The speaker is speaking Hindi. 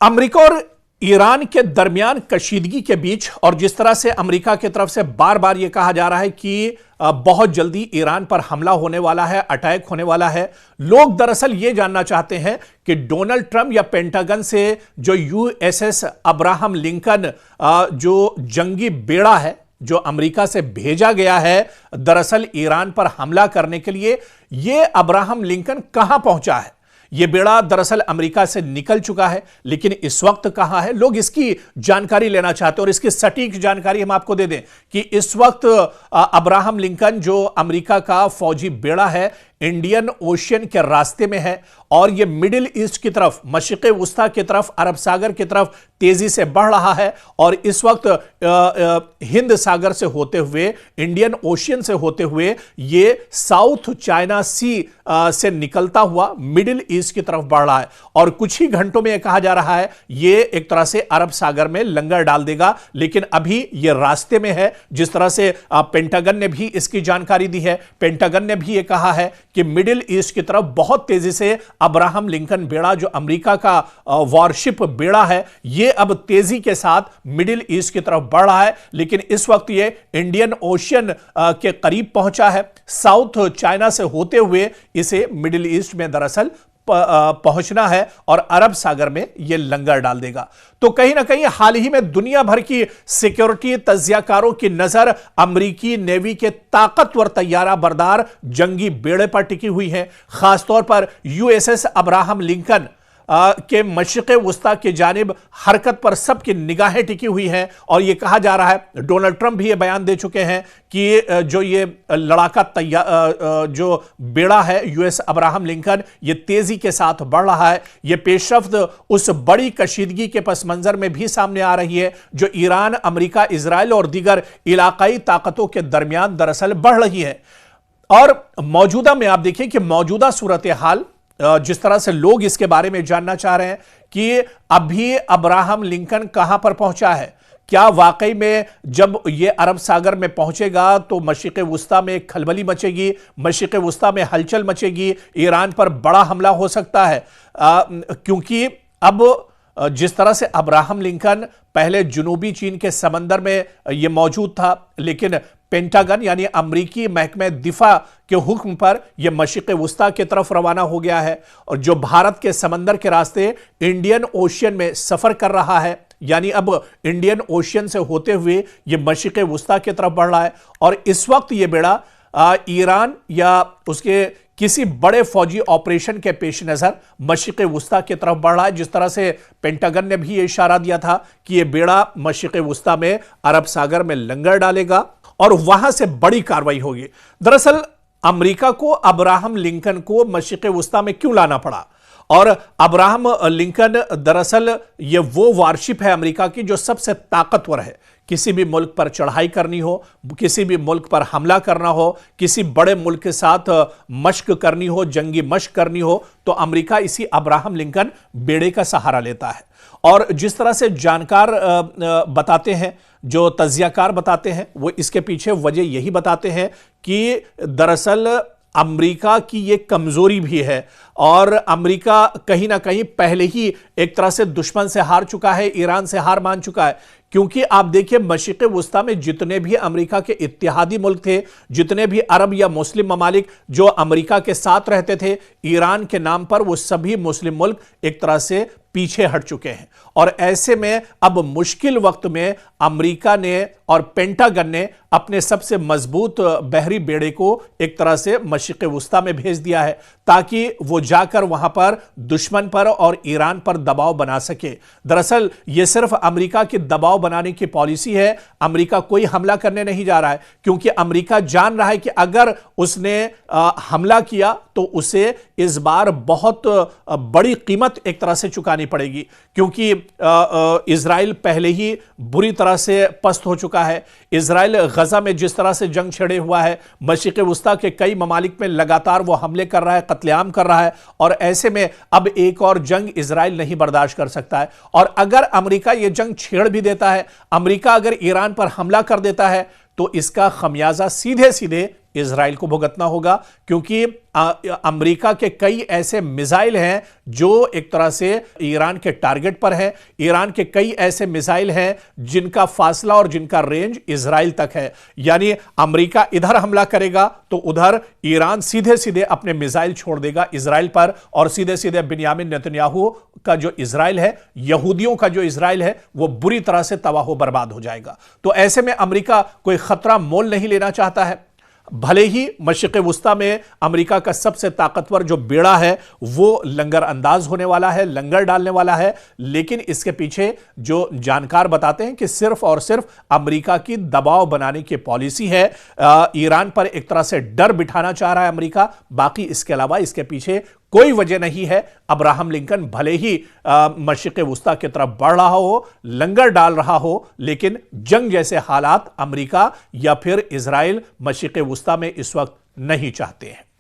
अमेरिका और ईरान के दरमियान कशीदगी के बीच और जिस तरह से अमेरिका की तरफ से बार बार यह कहा जा रहा है कि बहुत जल्दी ईरान पर हमला होने वाला है, अटैक होने वाला है, लोग दरअसल यह जानना चाहते हैं कि डोनाल्ड ट्रंप या पेंटागन से जो यूएसएस अब्राहम लिंकन जो जंगी बेड़ा है जो अमेरिका से भेजा गया है दरअसल ईरान पर हमला करने के लिए, यह अब्राहम लिंकन कहां पहुंचा है। यह बेड़ा दरअसल अमेरिका से निकल चुका है, लेकिन इस वक्त कहां है, लोग इसकी जानकारी लेना चाहते हैं। और इसकी सटीक जानकारी हम आपको दे दें कि इस वक्त अब्राहम लिंकन जो अमेरिका का फौजी बेड़ा है इंडियन ओशियन के रास्ते में है और यह मिडिल ईस्ट की तरफ, मशरिक़ वुस्ता की तरफ, अरब सागर की तरफ तेजी से बढ़ रहा है। और इस वक्त हिंद सागर से होते हुए, इंडियन ओशियन से होते हुए यह साउथ चाइना सी से निकलता हुआ मिडिल ईस्ट की तरफ बढ़ रहा है। और कुछ ही घंटों में यह कहा जा रहा है यह एक तरह से अरब सागर में लंगर डाल देगा, लेकिन अभी यह रास्ते में है। जिस तरह से पेंटागन ने भी इसकी जानकारी दी है, पेंटागन ने भी यह कहा है कि मिडिल ईस्ट की तरफ बहुत तेजी से अब्राहम लिंकन बेड़ा जो अमेरिका का वॉरशिप बेड़ा है यह अब तेजी के साथ मिडिल ईस्ट की तरफ बढ़ रहा है। लेकिन इस वक्त यह इंडियन ओशियन के करीब पहुंचा है, साउथ चाइना से होते हुए इसे मिडिल ईस्ट में दरअसल पहुंचना है और अरब सागर में यह लंगर डाल देगा। तो कहीं ना कहीं हाल ही में दुनिया भर की सिक्योरिटी तज्जियाकारों की नजर अमेरिकी नेवी के ताकतवर तैयारा बरदार जंगी बेड़े पर टिकी हुई है। खासतौर पर यूएसएस अब्राहम लिंकन के मशरिक़ वुस्ता की जानिब हरकत पर सबकी निगाहें टिकी हुई हैं। और यह कहा जा रहा है, डोनाल्ड ट्रंप भी यह बयान दे चुके हैं कि जो ये लड़ाका जो बेड़ा है यूएस अब्राहम लिंकन ये तेजी के साथ बढ़ रहा है। यह पेशरफ्त उस बड़ी कशीदगी के पस मंजर में भी सामने आ रही है जो ईरान, अमेरिका, इजराइल और दीगर इलाकाई ताकतों के दरमियान दरअसल बढ़ रही है। और मौजूदा में आप देखिए कि मौजूदा सूरत हाल जिस तरह से लोग इसके बारे में जानना चाह रहे हैं कि अभी अब्राहम लिंकन कहां पर पहुंचा है, क्या वाकई में जब यह अरब सागर में पहुंचेगा तो मशरिक़ वुस्ता में एक खलबली मचेगी, मशरिक़ वुस्ता में हलचल मचेगी, ईरान पर बड़ा हमला हो सकता है। क्योंकि अब जिस तरह से अब्राहम लिंकन पहले जुनूबी चीन के समंदर में यह मौजूद था, लेकिन पेंटागन यानी अमरीकी महकमे दिफा के हुक्म पर यह मशरिक़ वुस्ता की तरफ रवाना हो गया है और जो भारत के समंदर के रास्ते इंडियन ओशियन में सफर कर रहा है, यानी अब इंडियन ओशियन से होते हुए यह मशरिक़ वुस्ता की तरफ बढ़ रहा है। और इस वक्त यह बेड़ा ईरान या उसके किसी बड़े फौजी ऑपरेशन के पेश नजर मशरिक़ वुस्ता की तरफ बढ़ रहा है। जिस तरह से पेंटागन ने भी यह इशारा दिया था कि यह बेड़ा मशरिक़ वुस्ता में अरब सागर में लंगर डालेगा और वहां से बड़ी कार्रवाई होगी। दरअसल अमेरिका को अब्राहम लिंकन को मशरिक़ वुस्ता में क्यों लाना पड़ा, और अब्राहम लिंकन दरअसल यह वो वारशिप है अमेरिका की जो सबसे ताकतवर है। किसी भी मुल्क पर चढ़ाई करनी हो, किसी भी मुल्क पर हमला करना हो, किसी बड़े मुल्क के साथ मश्क करनी हो, जंगी मश्क करनी हो, तो अमेरिका इसी अब्राहम लिंकन बेड़े का सहारा लेता है। और जिस तरह से जानकार बताते हैं, जो तज्जियाकार बताते हैं, वो इसके पीछे वजह यही बताते हैं कि दरअसल अमेरिका की ये कमजोरी भी है और अमेरिका कहीं ना कहीं पहले ही एक तरह से दुश्मन से हार चुका है, ईरान से हार मान चुका है। क्योंकि आप देखिए मशरिक़ वुस्ता में जितने भी अमेरिका के इत्तेहादी मुल्क थे, जितने भी अरब या मुस्लिम ममालिक जो अमेरिका के साथ रहते थे, ईरान के नाम पर वो सभी मुस्लिम मुल्क एक तरह से पीछे हट चुके हैं। और ऐसे में अब मुश्किल वक्त में अमेरिका ने और पेंटागन ने अपने सबसे मजबूत बहरी बेड़े को एक तरह से मशरिक़ वुस्ता में भेज दिया है ताकि वो जाकर वहां पर दुश्मन पर और ईरान पर दबाव बना सके। दरअसल यह सिर्फ अमेरिका की दबाव बनाने की पॉलिसी है, अमेरिका कोई हमला करने नहीं जा रहा है, क्योंकि अमेरिका जान रहा है कि अगर उसने हमला किया तो उसे इस बार बहुत बड़ी कीमत एक तरह से चुकानी पड़ेगी। क्योंकि इजराइल पहले ही बुरी तरह से पस्त हो चुका है। इजराइल गजा में जिस तरह से जंग छेड़े हुआ है, मशरिक़ वुस्ता के कई ममालिक में लगातार वो हमले कर रहा है, कत्लेआम कर रहा है। और ऐसे में अब एक और जंग इजराइल नहीं बर्दाश्त कर सकता है। और अगर अमेरिका ये जंग छेड़ भी देता है, अमेरिका अगर ईरान पर हमला कर देता है, तो इसका खमियाजा सीधे सीधे इजराइल को भुगतना होगा, क्योंकि अमेरिका के कई ऐसे मिसाइल हैं जो एक तरह से ईरान के टारगेट पर हैं। ईरान के कई ऐसे मिसाइल हैं जिनका फासला और जिनका रेंज इजराइल तक है। यानी अमेरिका इधर हमला करेगा तो उधर ईरान सीधे सीधे अपने मिसाइल छोड़ देगा इजराइल पर, और सीधे सीधे बिन्यामिन नेतन्याहू का जो इजराइल है, यहूदियों का जो इजराइल है, वो बुरी तरह से तबाह बर्बाद हो जाएगा। तो ऐसे में अमेरिका कोई खतरा मोल नहीं लेना चाहता है। भले ही मशरिक़ वुस्ता में अमेरिका का सबसे ताकतवर जो बेड़ा है वो लंगर अंदाज होने वाला है, लंगर डालने वाला है, लेकिन इसके पीछे जो जानकार बताते हैं कि सिर्फ और सिर्फ अमेरिका की दबाव बनाने की पॉलिसी है। ईरान पर एक तरह से डर बिठाना चाह रहा है अमेरिका, बाकी इसके अलावा इसके पीछे कोई वजह नहीं है। अब्राहम लिंकन भले ही मशरिक़ वुस्ता की तरफ बढ़ रहा हो, लंगर डाल रहा हो, लेकिन जंग जैसे हालात अमेरिका या फिर इजराइल मशरिक़ वुस्ता में इस वक्त नहीं चाहते हैं।